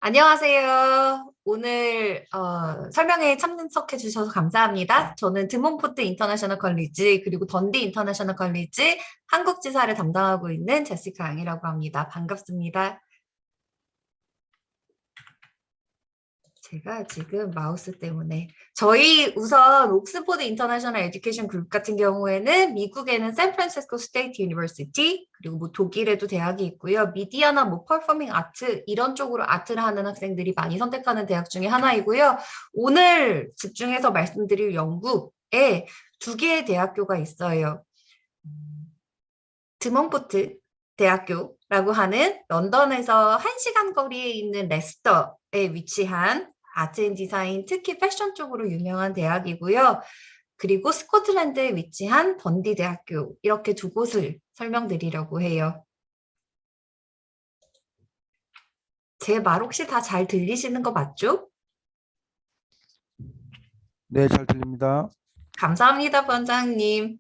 안녕하세요. 오늘 설명에 참석해 주셔서 감사합니다. 저는 드몬포트 인터내셔널 컬리지 그리고 던디 인터내셔널 컬리지 한국지사를 담당하고 있는 제시카 양이라고 합니다. 반갑습니다. 제가 지금 마우스 때문에 저희 우선 옥스포드 인터내셔널 에듀케이션 그룹 같은 경우에는 미국에는 샌프란시스코 스테이트 유니버시티 그리고 뭐 독일에도 대학이 있고요. 미디어나 뭐 퍼포밍 아트 이런 쪽으로 아트를 하는 학생들이 많이 선택하는 대학 중에 하나이고요. 오늘 집중해서 말씀드릴 영국에 두 개의 대학교가 있어요. 드몬포트 대학교라고 하는 런던에서 1시간 거리에 있는 레스터에 위치한 아트 앤 디자인, 특히 패션 쪽으로 유명한 대학이고요. 그리고 스코틀랜드에 위치한 던디 대학교, 이렇게 두 곳을 설명드리려고 해요. 제 말 혹시 다 잘 들리시는 거 맞죠? 네, 잘 들립니다. 감사합니다, 원장님.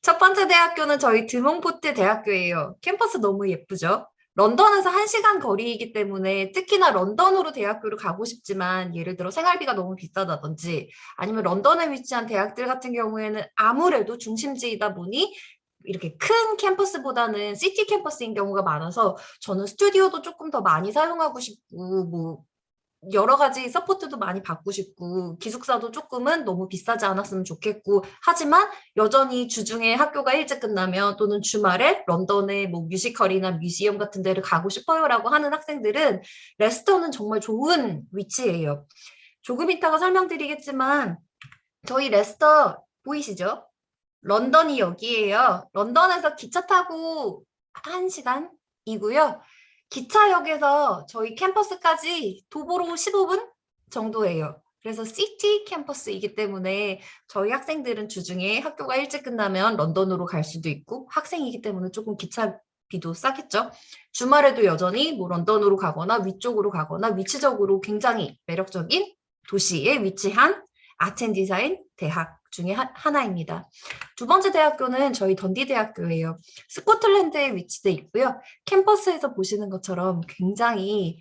첫 번째 대학교는 저희 드몽포트 대학교예요. 캠퍼스 너무 예쁘죠? 런던에서 1시간 거리이기 때문에 특히나 런던으로 대학교를 가고 싶지만 예를 들어 생활비가 너무 비싸다든지 아니면 런던에 위치한 대학들 같은 경우에는 아무래도 중심지이다 보니 이렇게 큰 캠퍼스보다는 시티 캠퍼스인 경우가 많아서 저는 스튜디오도 조금 더 많이 사용하고 싶고 뭐 여러 가지 서포트도 많이 받고 싶고 기숙사도 조금은 너무 비싸지 않았으면 좋겠고 하지만 여전히 주중에 학교가 일찍 끝나면 또는 주말에 런던의 뭐 뮤지컬이나 뮤지엄 같은 데를 가고 싶어요라고 하는 학생들은 레스터는 정말 좋은 위치예요. 조금 이따가 설명드리겠지만 저희 레스터 보이시죠? 런던이 여기예요. 런던에서 기차 타고 1시간이고요. 기차역에서 저희 캠퍼스까지 도보로 15분 정도예요. 그래서 시티 캠퍼스이기 때문에 저희 학생들은 주중에 학교가 일찍 끝나면 런던으로 갈 수도 있고 학생이기 때문에 조금 기차비도 싸겠죠. 주말에도 여전히 뭐 런던으로 가거나 위쪽으로 가거나 위치적으로 굉장히 매력적인 도시에 위치한 아트 앤 디자인 대학 중에 하나입니다. 두 번째 대학교는 저희 던디 대학교예요. 스코틀랜드에 위치돼 있고요. 캠퍼스에서 보시는 것처럼 굉장히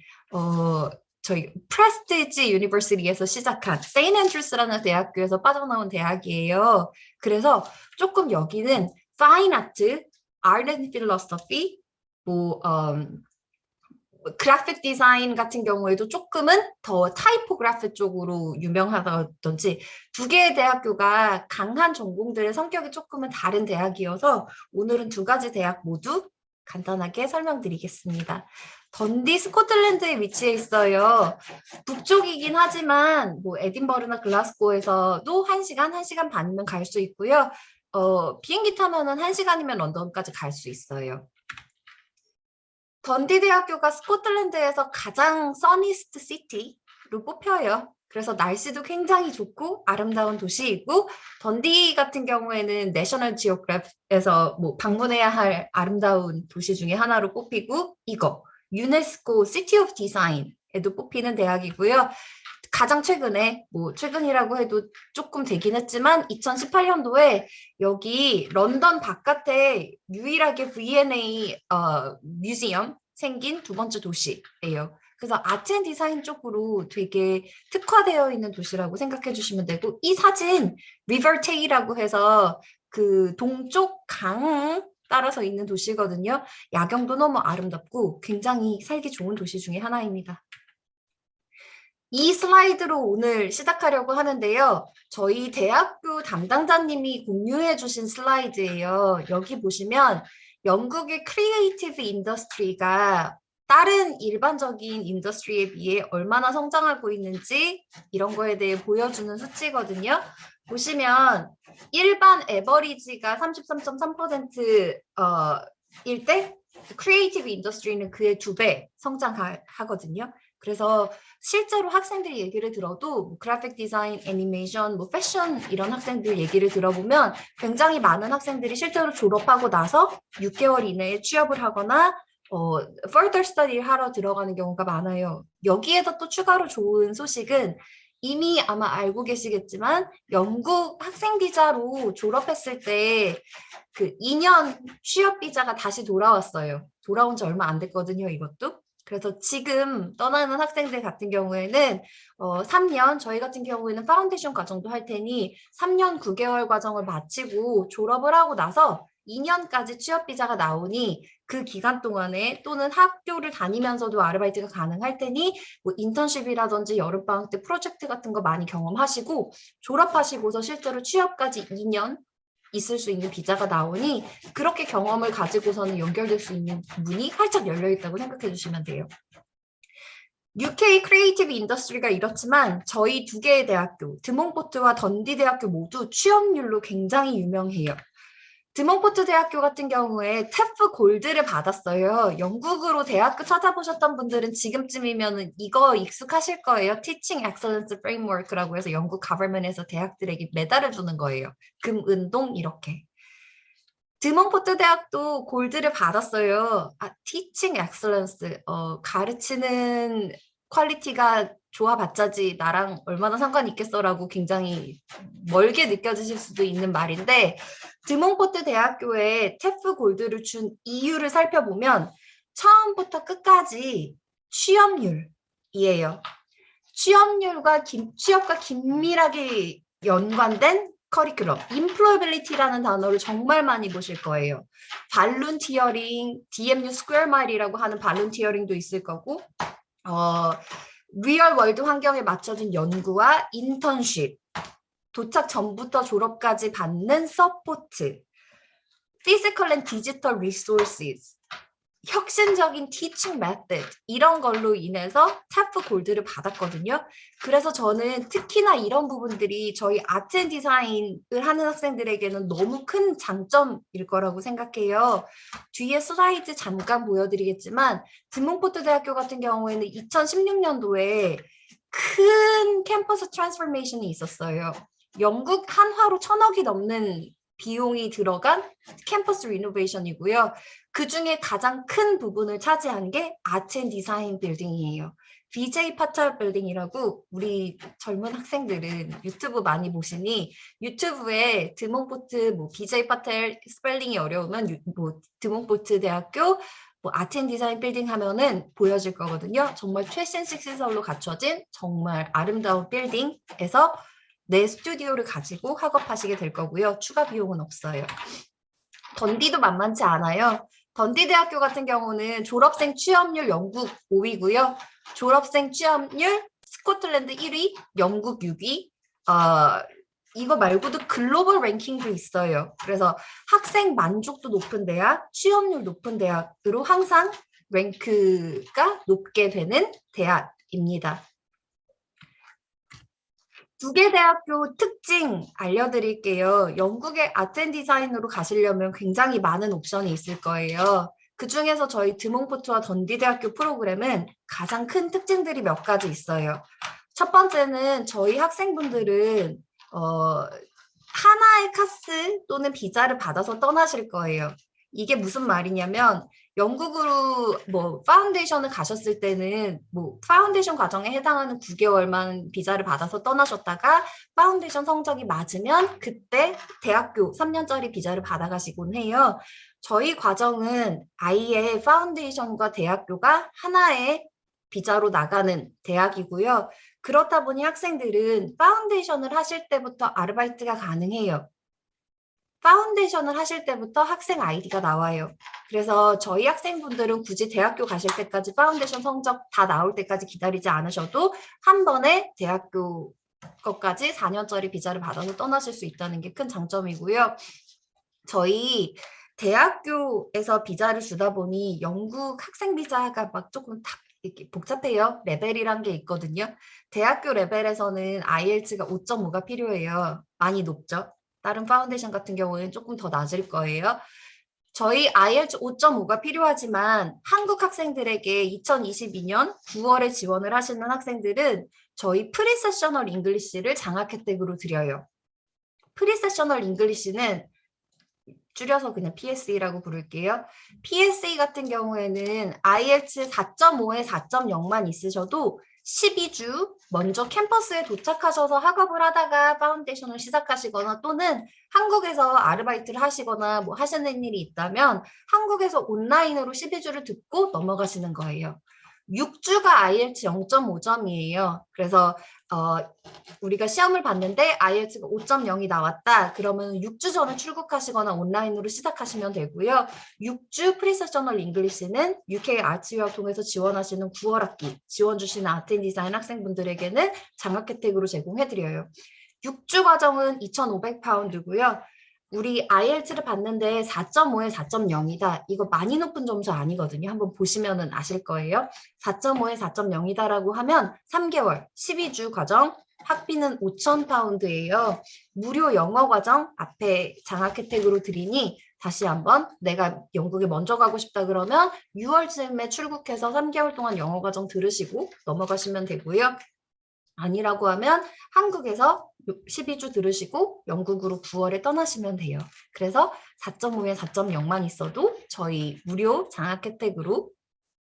저희 프레스티지 유니버시티에서 시작한 세인 앤드루스라는 대학교에서 빠져나온 대학이에요. 그래서 조금 여기는 파인 아트, 아트 앤 필로소피, 뭐 그래픽 디자인 같은 경우에도 조금은 더 타이포그래피 쪽으로 유명하다든지 두 개의 대학교가 강한 전공들의 성격이 조금은 다른 대학이어서 오늘은 두 가지 대학 모두 간단하게 설명드리겠습니다. 던디 스코틀랜드에 위치해 있어요. 북쪽이긴 하지만 뭐 에딘버러나 글라스고에서도 1시간, 1시간 반이면 갈 수 있고요. 비행기 타면은 1시간이면 런던까지 갈 수 있어요. 던디 대학교가 스코틀랜드에서 가장 써니스트 시티로 뽑혀요. 그래서 날씨도 굉장히 좋고 아름다운 도시이고 던디 같은 경우에는 내셔널 지오그래피에서 뭐 방문해야 할 아름다운 도시 중에 하나로 뽑히고 이거 유네스코 시티 오브 디자인에도 뽑히는 대학이고요. 가장 최근에 뭐 최근이라고 해도 조금 되긴 했지만 2018년도에 여기 런던 바깥에 유일하게 V&A 뮤지엄 생긴 두 번째 도시예요. 그래서 아트 앤 디자인 쪽으로 되게 특화되어 있는 도시라고 생각해 주시면 되고 이 사진 리버테이라고 해서 그 동쪽 강 따라서 있는 도시거든요. 야경도 너무 아름답고 굉장히 살기 좋은 도시 중에 하나입니다. 이 슬라이드로 오늘 시작하려고 하는데요. 저희 대학교 담당자님이 공유해 주신 슬라이드예요. 여기 보시면 영국의 크리에이티브 인더스트리가 다른 일반적인 인더스트리에 비해 얼마나 성장하고 있는지 이런 거에 대해 보여주는 수치거든요. 보시면 일반 에버리지가 33.3%일 때 크리에이티브 인더스트리는 그의 2배 성장하거든요. 그래서 실제로 학생들 얘기를 들어도 뭐 그래픽 디자인, 애니메이션, 뭐 패션 이런 학생들 얘기를 들어보면 굉장히 많은 학생들이 실제로 졸업하고 나서 6개월 이내에 취업을 하거나 further study를 하러 들어가는 경우가 많아요. 여기에서 또 추가로 좋은 소식은 이미 아마 알고 계시겠지만 영국 학생 비자로 졸업했을 때 그 2년 취업 비자가 다시 돌아왔어요. 돌아온 지 얼마 안 됐거든요, 이것도. 그래서 지금 떠나는 학생들 같은 경우에는 3년, 저희 같은 경우에는 파운데이션 과정도 할 테니 3년 9개월 과정을 마치고 졸업을 하고 나서 2년까지 취업 비자가 나오니 그 기간 동안에 또는 학교를 다니면서도 아르바이트가 가능할 테니 뭐 인턴십이라든지 여름방학 때 프로젝트 같은 거 많이 경험하시고 졸업하시고서 실제로 취업까지 2년 있을 수 있는 비자가 나오니 그렇게 경험을 가지고서는 연결될 수 있는 문이 활짝 열려 있다고 생각해 주시면 돼요. UK 크리에이티브 인더스트리가 이렇지만 저희 두 개의 대학교, 드몽포트와 던디 대학교 모두 취업률로 굉장히 유명해요. 드몽포트 대학교 같은 경우에 테프 골드를 받았어요. 영국으로 대학교 찾아보셨던 분들은 지금쯤이면 이거 익숙하실 거예요. Teaching Excellence Framework라고 해서 영국 가버먼에서 대학들에게 메달을 주는 거예요. 금, 은, 동 이렇게. 드몽포트 대학도 골드를 받았어요. Teaching Excellence, 가르치는 퀄리티가 좋아봤자지 나랑 얼마나 상관이 있겠어라고 굉장히 멀게 느껴지실 수도 있는 말인데 드몽포트 대학교에 테프 골드를 준 이유를 살펴보면 처음부터 끝까지 취업률이에요. 취업과 긴밀하게 연관된 커리큘럼, employability라는 단어를 정말 많이 보실 거예요. 발룬티어링, DMU 스퀘어 마일이라고 하는 발룬티어링도 있을 거고 리얼 월드 환경에 맞춰진 연구와 인턴십, 도착 전부터 졸업까지 받는 서포트, physical and digital resources, 혁신적인 teaching method 이런 걸로 인해서 테프 골드를 받았거든요. 그래서 저는 특히나 이런 부분들이 저희 아트 앤 디자인을 하는 학생들에게는 너무 큰 장점일 거라고 생각해요. 뒤에 슬라이드 잠깐 보여드리겠지만 드몽포트 대학교 같은 경우에는 2016년도에 큰 캠퍼스 트랜스포메이션이 있었어요. 영국 한화로 1,000억이 넘는 비용이 들어간 캠퍼스 리노베이션이고요. 그 중에 가장 큰 부분을 차지한 게 아트 앤 디자인 빌딩이에요. BJ 파텔 빌딩이라고 우리 젊은 학생들은 유튜브 많이 보시니 유튜브에 드몽포트 BJ 파텔 스펠링이 어려우면 드몽포트 대학교 아트 앤 디자인 빌딩 하면은 보여질 거거든요. 정말 최신식 시설로 갖춰진 정말 아름다운 빌딩에서 내 스튜디오를 가지고 학업하시게 될 거고요. 추가 비용은 없어요. 던디도 만만치 않아요. 던디 대학교 같은 경우는 졸업생 취업률 영국 5위고요. 졸업생 취업률 스코틀랜드 1위, 영국 6위. 이거 말고도 글로벌 랭킹도 있어요. 그래서 학생 만족도 높은 대학, 취업률 높은 대학으로 항상 랭크가 높게 되는 대학입니다. 두 개 대학교 특징 알려드릴게요. 영국의 아트 앤 디자인으로 가시려면 굉장히 많은 옵션이 있을 거예요. 그 중에서 저희 드몽포트와 던디 대학교 프로그램은 가장 큰 특징들이 몇 가지 있어요. 첫 번째는 저희 학생분들은 하나의 카스 또는 비자를 받아서 떠나실 거예요. 이게 무슨 말이냐면 영국으로 파운데이션을 가셨을 때는 파운데이션 과정에 해당하는 9개월만 비자를 받아서 떠나셨다가 파운데이션 성적이 맞으면 그때 대학교 3년짜리 비자를 받아가시곤 해요. 저희 과정은 아예 파운데이션과 대학교가 하나의 비자로 나가는 대학이고요. 그렇다 보니 학생들은 파운데이션을 하실 때부터 아르바이트가 가능해요. 파운데이션을 하실 때부터 학생 아이디가 나와요. 그래서 저희 학생분들은 굳이 대학교 가실 때까지 파운데이션 성적 다 나올 때까지 기다리지 않으셔도 한 번에 대학교 것까지 4년짜리 비자를 받아서 떠나실 수 있다는 게 큰 장점이고요. 저희 대학교에서 비자를 주다 보니 영국 학생 비자가 조금 이렇게 복잡해요. 레벨이란 게 있거든요. 대학교 레벨에서는 IELTS가 5.5가 필요해요. 많이 높죠. 다른 파운데이션 같은 경우는 조금 더 낮을 거예요. 저희 IELTS 5.5가 필요하지만 한국 학생들에게 2022년 9월에 지원을 하시는 학생들은 저희 프리세셔널 잉글리시를 장학 혜택으로 드려요. 프리세셔널 잉글리시는 줄여서 그냥 PSE라고 부를게요. PSE 같은 경우에는 IELTS 4.5에 4.0만 있으셔도 12주 먼저 캠퍼스에 도착하셔서 학업을 하다가 파운데이션을 시작하시거나 또는 한국에서 아르바이트를 하시거나 하시는 일이 있다면 한국에서 온라인으로 12주를 듣고 넘어가시는 거예요. 6주가 IELTS 0.5점이에요. 그래서 우리가 시험을 봤는데 IELTS가 5.0이 나왔다. 그러면 6주 전에 출국하시거나 온라인으로 시작하시면 되고요. 6주 프리세셔널 잉글리시는 UK 아츠 유학 통해서 지원하시는 9월 학기 지원 주시는 아트 앤 디자인 학생분들에게는 장학 혜택으로 제공해드려요. 6주 과정은 2,500파운드고요. 우리 IELTS를 봤는데 4.5에 4.0이다. 이거 많이 높은 점수 아니거든요. 한번 보시면 아실 거예요. 4.5에 4.0이다라고 하면 3개월, 12주 과정, 학비는 5,000파운드예요. 무료 영어 과정 앞에 장학 혜택으로 드리니 다시 한번 내가 영국에 먼저 가고 싶다 그러면 6월쯤에 출국해서 3개월 동안 영어 과정 들으시고 넘어가시면 되고요. 아니라고 하면 한국에서 12주 들으시고 영국으로 9월에 떠나시면 돼요. 그래서 4.5에 4.0만 있어도 저희 무료 장학 혜택으로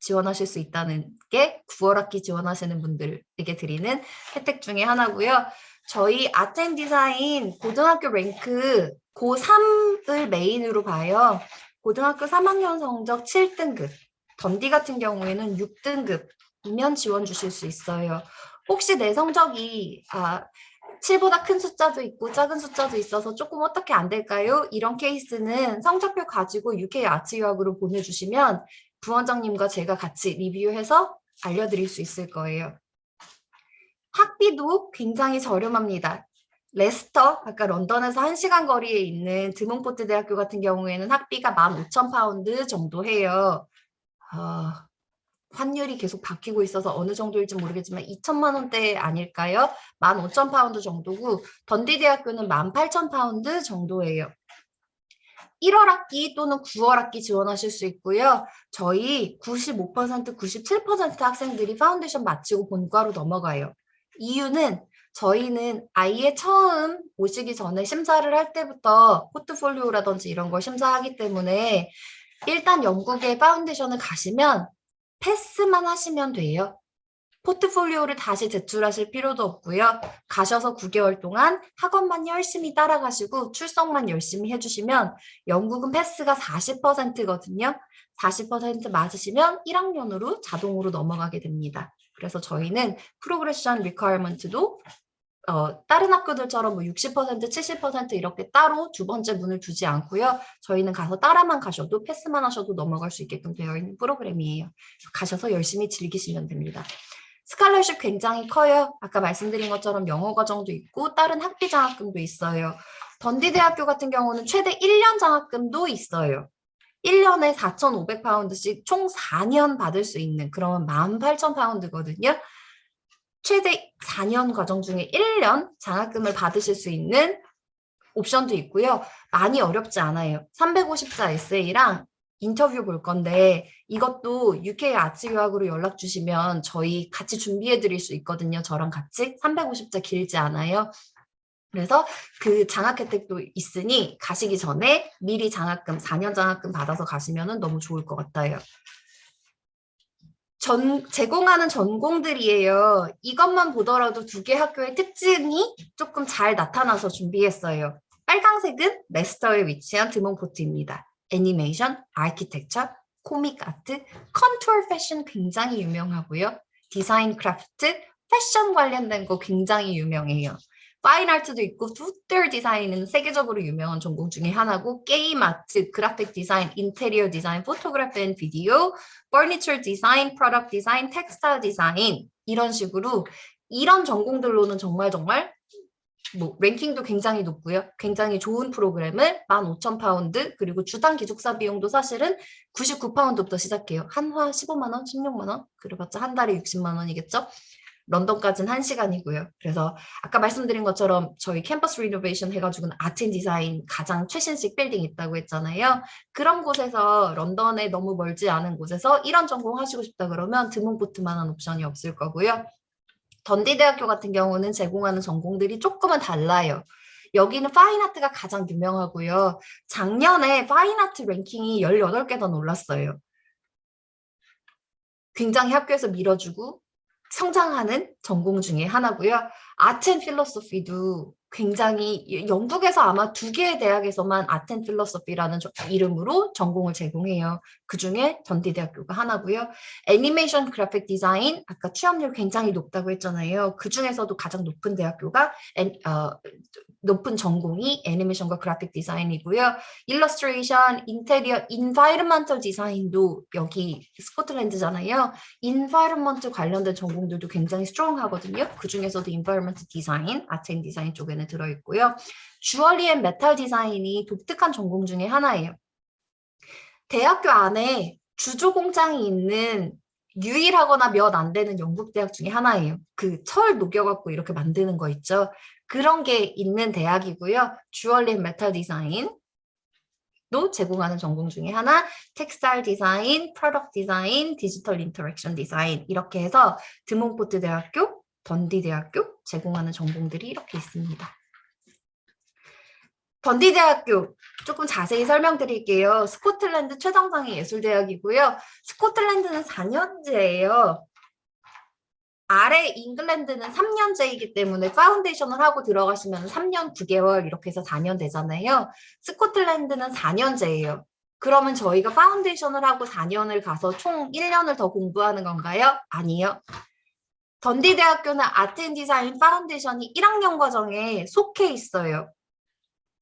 지원하실 수 있다는 게 9월 학기 지원하시는 분들에게 드리는 혜택 중에 하나고요. 저희 아트 앤 디자인 고등학교 랭크 고3을 메인으로 봐요. 고등학교 3학년 성적 7등급, 던디 같은 경우에는 6등급이면 지원 주실 수 있어요. 혹시 내 성적이 7보다 큰 숫자도 있고 작은 숫자도 있어서 조금 어떻게 안 될까요? 이런 케이스는 성적표 가지고 UK 아츠 유학으로 보내주시면 부원장님과 제가 같이 리뷰해서 알려드릴 수 있을 거예요. 학비도 굉장히 저렴합니다. 레스터, 아까 런던에서 1시간 거리에 있는 드몬포트 대학교 같은 경우에는 학비가 15,000파운드 정도 해요. 환율이 계속 바뀌고 있어서 어느 정도일지 모르겠지만 2천만 원대 아닐까요? 15,000파운드 정도고 던디 대학교는 18,000파운드 정도예요. 1월 학기 또는 9월 학기 지원하실 수 있고요. 저희 95%, 97% 학생들이 파운데이션 마치고 본과로 넘어가요. 이유는 저희는 아이의 처음 오시기 전에 심사를 할 때부터 포트폴리오라든지 이런 걸 심사하기 때문에 일단 영국에 파운데이션을 가시면 패스만 하시면 돼요. 포트폴리오를 다시 제출하실 필요도 없고요. 가셔서 9개월 동안 학원만 열심히 따라가시고 출석만 열심히 해주시면 영국은 패스가 40%거든요. 40% 맞으시면 1학년으로 자동으로 넘어가게 됩니다. 그래서 저희는 프로그레션 리퀘어먼트도 다른 학교들처럼 뭐 60%, 70% 이렇게 따로 두 번째 문을 두지 않고요. 저희는 가서 따라만 가셔도 패스만 하셔도 넘어갈 수 있게끔 되어 있는 프로그램이에요. 가셔서 열심히 즐기시면 됩니다. 스칼러십 굉장히 커요. 아까 말씀드린 것처럼 영어 과정도 있고 다른 학비 장학금도 있어요. 던디 대학교 같은 경우는 최대 1년 장학금도 있어요. 1년에 4,500파운드씩 총 4년 받을 수 있는 그러면 18,000파운드거든요. 최대 4년 과정 중에 1년 장학금을 받으실 수 있는 옵션도 있고요. 많이 어렵지 않아요. 350자 에세이랑 인터뷰 볼 건데 이것도 UK 아츠 유학으로 연락 주시면 저희 같이 준비해 드릴 수 있거든요. 저랑 같이 350자 길지 않아요. 그래서 그 장학 혜택도 있으니 가시기 전에 미리 장학금 4년 장학금 받아서 가시면 너무 좋을 것 같아요. 제공하는 전공들이에요. 이것만 보더라도 두 개 학교의 특징이 조금 잘 나타나서 준비했어요. 빨강색은 레스터에 위치한 드몬포트입니다. 애니메이션, 아키텍처, 코믹 아트, 컨투어 패션 굉장히 유명하고요. 디자인 크래프트, 패션 관련된 거 굉장히 유명해요. 파인 아트도 있고 푸드 디자인은 세계적으로 유명한 전공 중에 하나고 게임 아트, 그래픽 디자인, 인테리어 디자인, 포토그래피 앤 비디오, 퍼니처 디자인, 프로덕트 디자인, 텍스타일 디자인 이런 식으로 이런 전공들로는 정말 뭐 랭킹도 굉장히 높고요. 굉장히 좋은 프로그램을 15,000파운드 그리고 주당 기숙사 비용도 사실은 99파운드부터 시작해요. 한화 15만 원, 16만 원 그래봤자 한 달에 60만 원이겠죠. 런던까지는 1시간이고요. 그래서 아까 말씀드린 것처럼 저희 캠퍼스 리노베이션 해가지고는 아트 앤 디자인 가장 최신식 빌딩 있다고 했잖아요. 그런 곳에서 런던에 너무 멀지 않은 곳에서 이런 전공 하시고 싶다 그러면 드몬포트만한 옵션이 없을 거고요. 던디 대학교 같은 경우는 제공하는 전공들이 조금은 달라요. 여기는 파인아트가 가장 유명하고요. 작년에 파인아트 랭킹이 18개 더 놀랐어요. 굉장히 학교에서 밀어주고 성장하는 전공 중에 하나고요. 아트 앤 필로소피도 굉장히 영국에서 아마 2개의 대학에서만 아트 앤 필로소피라는 이름으로 전공을 제공해요. 그중에 던디대학교가 하나고요. 애니메이션 그래픽 디자인 아까 취업률 굉장히 높다고 했잖아요. 그중에서도 가장 높은 대학교가 높은 전공이 애니메이션과 그래픽 디자인이고요. 일러스트레이션, 인테리어, 인바이러먼털 디자인도 여기 스코틀랜드잖아요. 인바이러먼트 관련된 전공들도 굉장히 스트롱하거든요. 그중에서도 인바이러먼트 디자인, 아트 앤 디자인 쪽에는 들어있고요. 주얼리 앤 메탈 디자인이 독특한 전공 중에 하나예요. 대학교 안에 주조 공장이 있는 유일하거나 몇 안 되는 영국 대학 중에 하나예요. 그 철 녹여갖고 이렇게 만드는 거 있죠. 그런 게 있는 대학이고요. 주얼리 앤 메탈 디자인도 제공하는 전공 중에 하나, 텍스타일 디자인, 프로덕트 디자인, 디지털 인터랙션 디자인 이렇게 해서 드몬포트 대학교, 던디 대학교 제공하는 전공들이 이렇게 있습니다. 던디 대학교 조금 자세히 설명드릴게요. 스코틀랜드 최정상의 예술대학이고요. 스코틀랜드는 4년제예요. 아래 잉글랜드는 3년제이기 때문에 파운데이션을 하고 들어가시면 3년 9개월 이렇게 해서 4년 되잖아요. 스코틀랜드는 4년제예요. 그러면 저희가 파운데이션을 하고 4년을 가서 총 1년을 더 공부하는 건가요? 아니요. 던디 대학교는 아트 앤 디자인 파운데이션이 1학년 과정에 속해 있어요.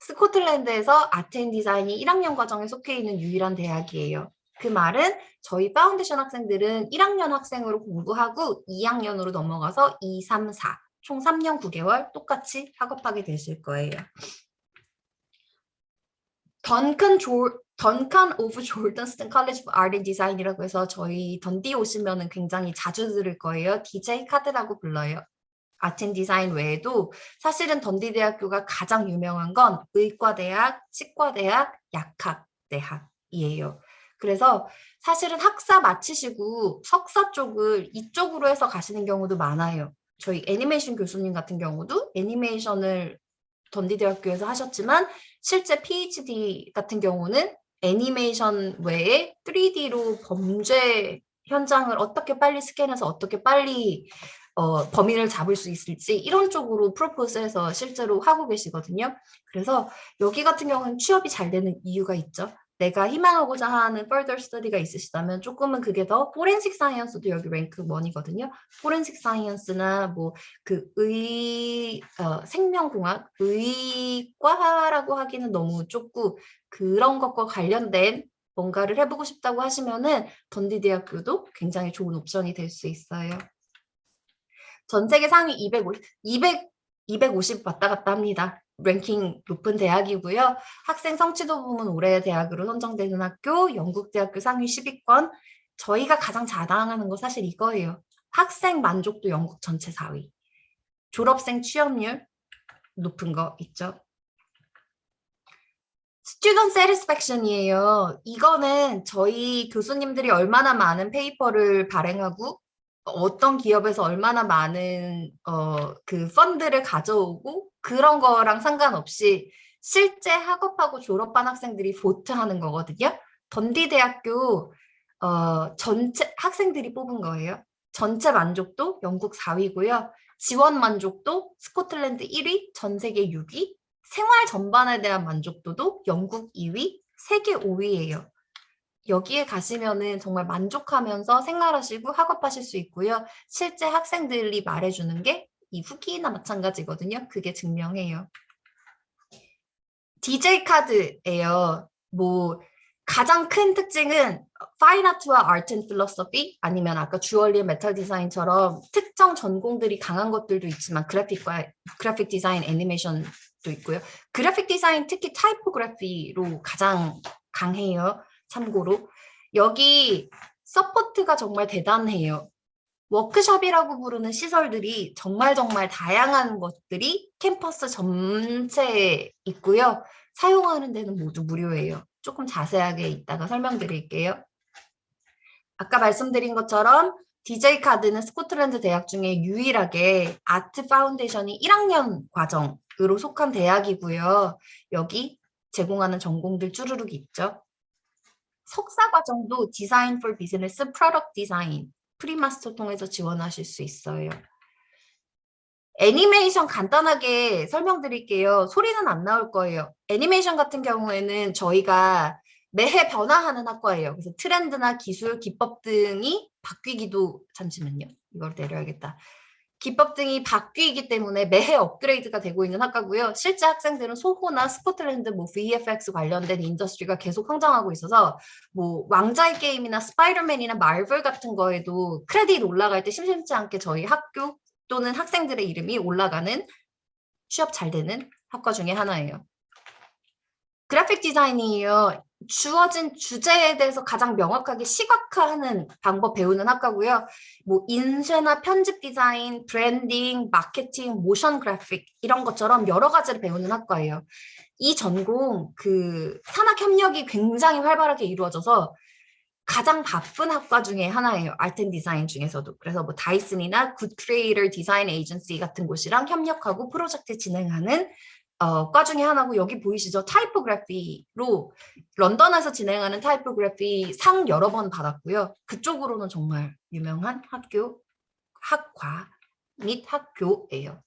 스코틀랜드에서 아트 앤 디자인이 1학년 과정에 속해 있는 유일한 대학이에요. 그 말은 저희 파운데이션 학생들은 1학년 학생으로 공부하고 2학년으로 넘어가서 2, 3, 4, 총 3년 9개월 똑같이 학업하게 되실 거예요. 던칸 오브 졸던스턴 컬리지 오브 아트 앤 디자인이라고 해서 저희 던디 오시면은 굉장히 자주 들을 거예요. DJ 카드라고 불러요. 아트 앤 디자인 외에도 사실은 던디 대학교가 가장 유명한 건 의과대학, 치과대학, 약학대학이에요. 그래서 사실은 학사 마치시고 석사 쪽을 이쪽으로 해서 가시는 경우도 많아요. 저희 애니메이션 교수님 같은 경우도 애니메이션을 던디 대학교에서 하셨지만 실제 PhD 같은 경우는 애니메이션 외에 3D로 범죄 현장을 어떻게 빨리 스캔해서 어떻게 빨리 범인을 잡을 수 있을지 이런 쪽으로 프로포즈해서 실제로 하고 계시거든요. 그래서 여기 같은 경우는 취업이 잘 되는 이유가 있죠. 내가 희망하고자 하는 further study가 있으시다면 조금은 그게 더 포렌식 사이언스도 여기 랭크 1이거든요. 포렌식 사이언스나 뭐 그 생명공학, 의과라고 하기는 너무 좁고 그런 것과 관련된 뭔가를 해보고 싶다고 하시면은 던디 대학교도 굉장히 좋은 옵션이 될 수 있어요. 전 세계 상위 250 왔다 갔다 합니다. 랭킹 높은 대학이고요. 학생 성취도 부문 올해의 대학으로 선정되는 학교, 영국대학교 상위 10위권. 저희가 가장 자랑하는 거 사실 이거예요. 학생 만족도 영국 전체 4위. 졸업생 취업률 높은 거 있죠. 스튜던트 세티스팩션이에요. 이거는 저희 교수님들이 얼마나 많은 페이퍼를 발행하고 어떤 기업에서 얼마나 많은 그 펀드를 가져오고 그런 거랑 상관없이 실제 학업하고 졸업한 학생들이 보트하는 거거든요. 던디 대학교 전체 학생들이 뽑은 거예요. 전체 만족도 영국 4위고요. 지원 만족도 스코틀랜드 1위, 전 세계 6위, 생활 전반에 대한 만족도도 영국 2위, 세계 5위예요. 여기에 가시면은 정말 만족하면서 생활하시고 학업하실 수 있고요. 실제 학생들이 말해주는 게 이 후기나 마찬가지거든요. 그게 증명해요. DJ 카드예요. 뭐 가장 큰 특징은 파인 아트와 아트 앤 필로소피 아니면 아까 주얼리 메탈 디자인처럼 특정 전공들이 강한 것들도 있지만 그래픽 디자인 애니메이션도 있고요. 그래픽 디자인 특히 타이포그래피로 가장 강해요. 참고로 여기 서포트가 정말 대단해요. 워크숍이라고 부르는 시설들이 정말 다양한 것들이 캠퍼스 전체에 있고요. 사용하는 데는 모두 무료예요. 조금 자세하게 이따가 설명드릴게요. 아까 말씀드린 것처럼 DJ 카드는 스코틀랜드 대학 중에 유일하게 아트 파운데이션이 1학년 과정으로 속한 대학이고요. 여기 제공하는 전공들 쭈루룩 있죠. 석사 과정도 디자인 for 비즈니스, 프로덕트 디자인, 프리마스터 통해서 지원하실 수 있어요. 애니메이션 간단하게 설명드릴게요. 소리는 안 나올 거예요. 애니메이션 같은 경우에는 저희가 매해 변화하는 학과예요. 그래서 트렌드나 기술, 기법 등이 바뀌기도, 잠시만요. 이걸 내려야겠다. 기법 등이 바뀌기 때문에 매해 업그레이드가 되고 있는 학과고요. 실제 학생들은 소호나 스코틀랜드 뭐 VFX 관련된 인더스트리가 계속 성장하고 있어서 뭐 왕자의 게임이나 스파이더맨이나 마블 같은 거에도 크레딧 올라갈 때 심심치 않게 저희 학교 또는 학생들의 이름이 올라가는 취업 잘 되는 학과 중에 하나예요. 그래픽 디자인이에요. 주어진 주제에 대해서 가장 명확하게 시각화하는 방법 배우는 학과고요. 뭐 인쇄나 편집 디자인, 브랜딩, 마케팅, 모션 그래픽 이런 것처럼 여러 가지를 배우는 학과예요. 이 전공 그 산학 협력이 굉장히 활발하게 이루어져서 가장 바쁜 학과 중에 하나예요. 아트 앤 디자인 중에서도. 그래서 뭐 다이슨이나 굿 크리에이터 디자인 에이전시 같은 곳이랑 협력하고 프로젝트 진행하는 과 중에 하나고, 여기 보이시죠? 타이포그래피로 런던에서 진행하는 타이포그래피 상 여러 번 받았고요. 그쪽으로는 정말 유명한 학과 및 학교예요.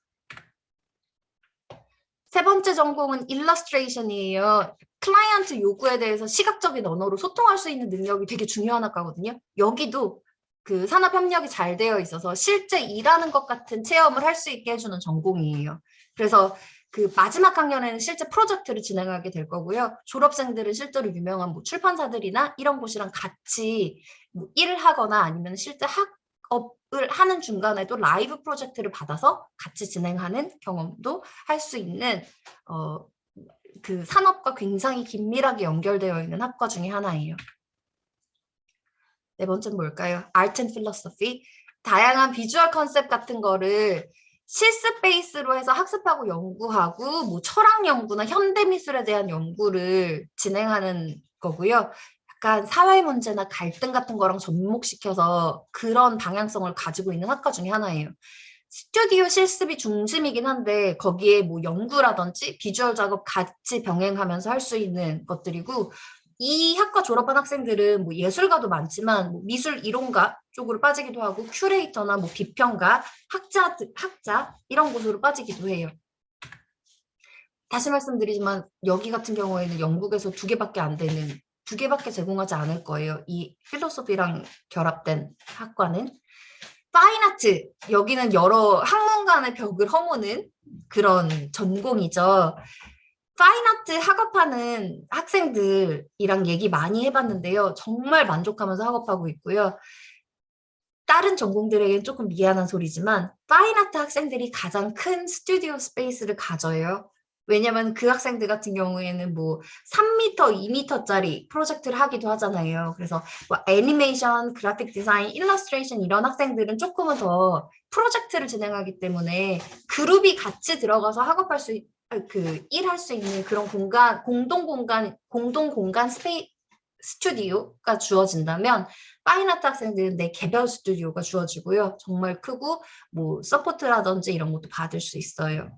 세 번째 전공은 일러스트레이션이에요. 클라이언트 요구에 대해서 시각적인 언어로 소통할 수 있는 능력이 되게 중요한 학과거든요. 여기도 그 산업 협력이 잘 되어 있어서 실제 일하는 것 같은 체험을 할 수 있게 해주는 전공이에요. 그래서 그 마지막 학년에는 실제 프로젝트를 진행하게 될 거고요. 졸업생들은 실제로 유명한 뭐 출판사들이나 이런 곳이랑 같이 뭐 일을 하거나 아니면 실제 학업을 하는 중간에도 라이브 프로젝트를 받아서 같이 진행하는 경험도 할 수 있는 그 산업과 굉장히 긴밀하게 연결되어 있는 학과 중에 하나예요. 네 번째는 뭘까요? Art and Philosophy. 다양한 비주얼 컨셉 같은 거를 실습 베이스로 해서 학습하고 연구하고 뭐 철학 연구나 현대 미술에 대한 연구를 진행하는 거고요. 약간 사회 문제나 갈등 같은 거랑 접목시켜서 그런 방향성을 가지고 있는 학과 중에 하나예요. 스튜디오 실습이 중심이긴 한데 거기에 뭐 연구라든지 비주얼 작업 같이 병행하면서 할 수 있는 것들이고, 이 학과 졸업한 학생들은 뭐 예술가도 많지만 뭐 미술 이론가 쪽으로 빠지기도 하고 큐레이터나 뭐 비평가, 학자 이런 곳으로 빠지기도 해요. 다시 말씀드리지만 여기 같은 경우에는 영국에서 두 개밖에 제공하지 않을 거예요. 이 필로소피랑 결합된 학과는. 파인아트, 여기는 여러 학문 간의 벽을 허무는 그런 전공이죠. 파인아트 학업하는 학생들이랑 얘기 많이 해봤는데요. 정말 만족하면서 학업하고 있고요. 다른 전공들에겐 조금 미안한 소리지만 파인아트 학생들이 가장 큰 스튜디오 스페이스를 가져요. 왜냐면 그 학생들 같은 경우에는 뭐 3m, 2m짜리 프로젝트를 하기도 하잖아요. 그래서 뭐 애니메이션, 그래픽 디자인, 일러스트레이션 이런 학생들은 조금은 더 프로젝트를 진행하기 때문에 그룹이 같이 들어가서 학업할 수, 일할 수 있는 그런 공동 공간 스튜디오가 주어진다면 파인아트 학생들은 내 개별 스튜디오가 주어지고요. 정말 크고 뭐 서포트라든지 이런 것도 받을 수 있어요.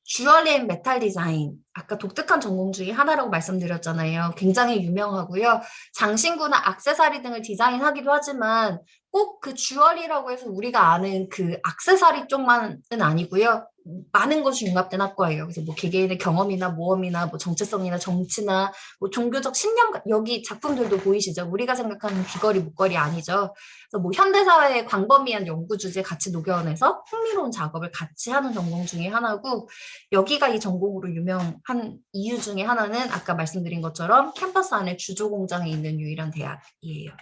주얼리 앤 메탈 디자인, 아까 독특한 전공 중에 하나라고 말씀드렸잖아요. 굉장히 유명하고요. 장신구나 액세서리 등을 디자인하기도 하지만 꼭 그 주얼리라고 해서 우리가 아는 그 액세서리 쪽만은 아니고요. 많은 것이 융합된 학과예요. 그래서 뭐 개개인의 경험이나 모험이나 뭐 정체성이나 정치나 뭐 종교적 신념, 여기 작품들도 보이시죠? 우리가 생각하는 귀걸이, 목걸이 아니죠. 그래서 뭐 현대사회의 광범위한 연구 주제 같이 녹여내서 흥미로운 작업을 같이 하는 전공 중에 하나고, 여기가 이 전공으로 유명한 이유 중에 하나는 아까 말씀드린 것처럼 캠퍼스 안에 주조 공장이 있는 유일한 대학이에요.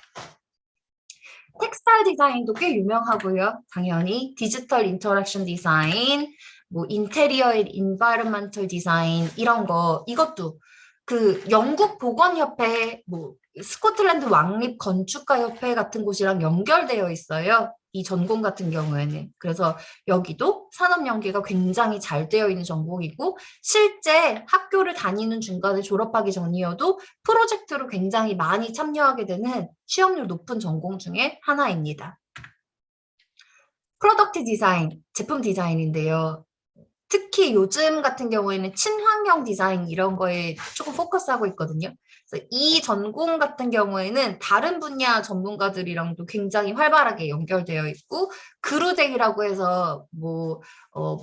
텍스타일 디자인도 꽤 유명하고요. 당연히 디지털 인터랙션 디자인, 뭐 인테리어 앤 인바이러먼털 디자인 이런 거, 이것도 그 영국 보건협회, 뭐 스코틀랜드 왕립 건축가협회 같은 곳이랑 연결되어 있어요. 이 전공 같은 경우에는. 그래서 여기도 산업 연계가 굉장히 잘 되어 있는 전공이고, 실제 학교를 다니는 중간에 졸업하기 전이어도 프로젝트로 굉장히 많이 참여하게 되는 취업률 높은 전공 중에 하나입니다. 프로덕트 디자인, 제품 디자인인데요. 특히 요즘 같은 경우에는 친환경 디자인 이런 거에 조금 포커스하고 있거든요. 그래서 이 전공 같은 경우에는 다른 분야 전문가들이랑도 굉장히 활발하게 연결되어 있고 그루데이라고 해서 뭐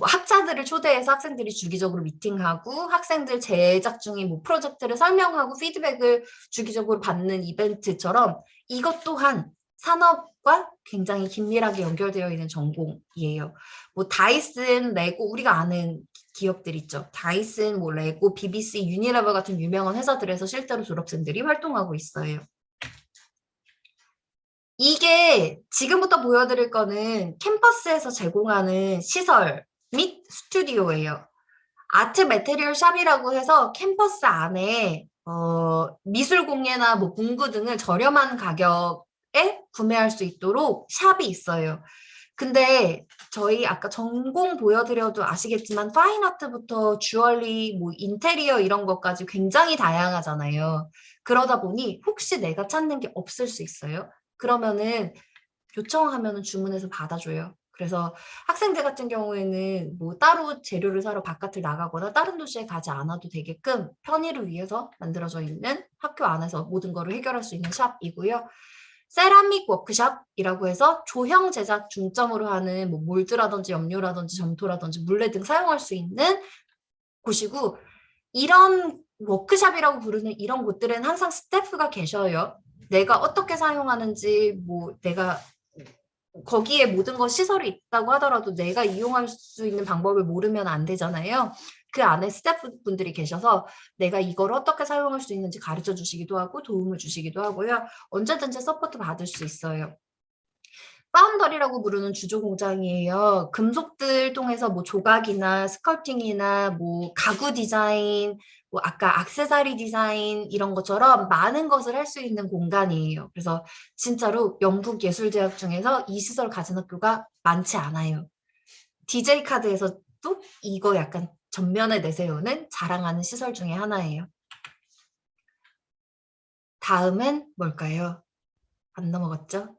학자들을 초대해서 학생들이 주기적으로 미팅하고 학생들 제작 중인 뭐 프로젝트를 설명하고 피드백을 주기적으로 받는 이벤트처럼 이것 또한 산업과 굉장히 긴밀하게 연결되어 있는 전공이에요. 뭐 다이슨, 레고 우리가 아는 기업들 있죠. 다이슨, 뭐 레고, BBC, 유니레버 같은 유명한 회사들에서 실제로 졸업생들이 활동하고 있어요. 이게 지금부터 보여드릴 거는 캠퍼스에서 제공하는 시설 및 스튜디오예요. 아트 매테리얼 샵이라고 해서 캠퍼스 안에 미술 공예나 뭐 문구 등을 저렴한 가격에 구매할 수 있도록 샵이 있어요. 근데 저희 아까 전공 보여드려도 아시겠지만 파인아트부터 주얼리, 뭐 인테리어 이런 것까지 굉장히 다양하잖아요. 그러다 보니 혹시 내가 찾는 게 없을 수 있어요. 그러면은 요청하면은 주문해서 받아줘요. 그래서 학생들 같은 경우에는 뭐 따로 재료를 사러 바깥을 나가거나 다른 도시에 가지 않아도 되게끔 편의를 위해서 만들어져 있는 학교 안에서 모든 거를 해결할 수 있는 샵이고요. 세라믹 워크샵이라고 해서 조형 제작 중점으로 하는 뭐 몰드라든지 염료라든지 점토라든지 물레 등 사용할 수 있는 곳이고 이런 워크샵이라고 부르는 이런 곳들은 항상 스태프가 계셔요. 내가 어떻게 사용하는지 뭐 내가 거기에 모든 것 시설이 있다고 하더라도 내가 이용할 수 있는 방법을 모르면 안 되잖아요. 그 안에 스태프분들이 계셔서 내가 이걸 어떻게 사용할 수 있는지 가르쳐 주시기도 하고 도움을 주시기도 하고요. 언제든지 서포트 받을 수 있어요. 파운더리라고 부르는 주조 공장이에요. 금속들 통해서 뭐 조각이나 스컬프팅이나 뭐 가구 디자인, 뭐 아까 액세서리 디자인 이런 것처럼 많은 것을 할 수 있는 공간이에요. 그래서 진짜로 영국 예술대학 중에서 이 시설 가진 학교가 많지 않아요. DJ 카드에서도 이거 약간 전면에 내세우는 자랑하는 시설 중에 하나예요. 다음은 뭘까요? 안 넘어갔죠?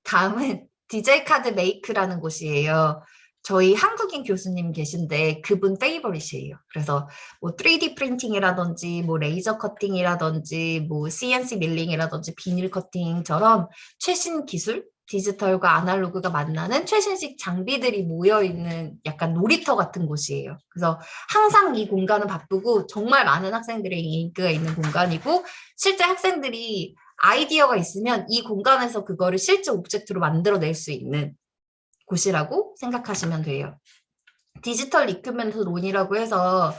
다음은 DJ 카드 메이크라는 곳이에요. 저희 한국인 교수님 계신데 그분 페이버릿이에요. 그래서 뭐 3D 프린팅이라든지 뭐 레이저 커팅이라든지 뭐 CNC 밀링이라든지 비닐 커팅처럼 최신 기술, 디지털과 아날로그가 만나는 최신식 장비들이 모여 있는 약간 놀이터 같은 곳이에요. 그래서 항상 이 공간은 바쁘고 정말 많은 학생들의 인기가 있는 공간이고 실제 학생들이 아이디어가 있으면 이 공간에서 그거를 실제 오브젝트로 만들어낼 수 있는 곳이라고 생각하시면 돼요. 디지털 이퀴프먼트 론이라고 해서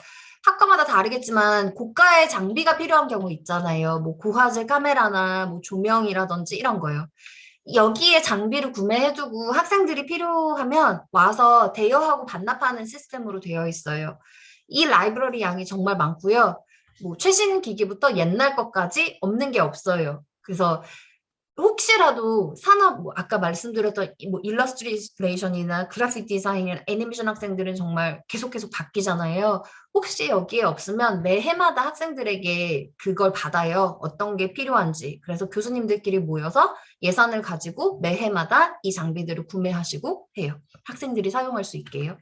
학과마다 다르겠지만 고가의 장비가 필요한 경우 있잖아요. 뭐 고화질 카메라나 뭐 조명이라든지 이런 거요. 여기에 장비를 구매해두고 학생들이 필요하면 와서 대여하고 반납하는 시스템으로 되어 있어요. 이 라이브러리 양이 정말 많고요. 뭐 최신 기기부터 옛날 것까지 없는 게 없어요. 그래서 혹시라도 산업, 뭐 아까 말씀드렸던 뭐 일러스트레이션이나 그래픽 디자인이나 애니메이션 학생들은 정말 계속 바뀌잖아요. 혹시 여기에 없으면 매 해마다 학생들에게 그걸 받아요. 어떤 게 필요한지. 그래서 교수님들끼리 모여서 예산을 가지고 매 해마다 이 장비들을 구매하시고 해요. 학생들이 사용할 수 있게요.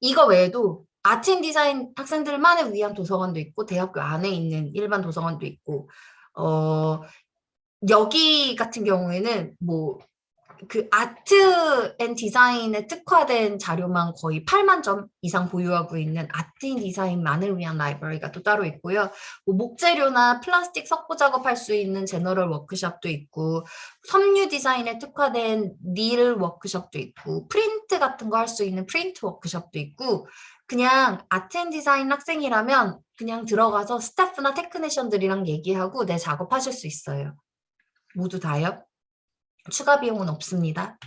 이거 외에도 아트 앤 디자인 학생들만을 위한 도서관도 있고 대학교 안에 있는 일반 도서관도 있고 여기 같은 경우에는 뭐 그 아트 앤 디자인에 특화된 자료만 거의 8만 점 이상 보유하고 있는 아트 앤 디자인만을 위한 라이브러리가 또 따로 있고요. 뭐 목재료나 플라스틱 석고 작업할 수 있는 제너럴 워크숍도 있고 섬유 디자인에 특화된 닐 워크숍도 있고 프린트 같은 거 할 수 있는 프린트 워크숍도 있고 그냥 아트 앤 디자인 학생이라면 그냥 들어가서 스태프나 테크니션들이랑 얘기하고 내 작업하실 수 있어요. 모두 다요? 추가 비용은 없습니다.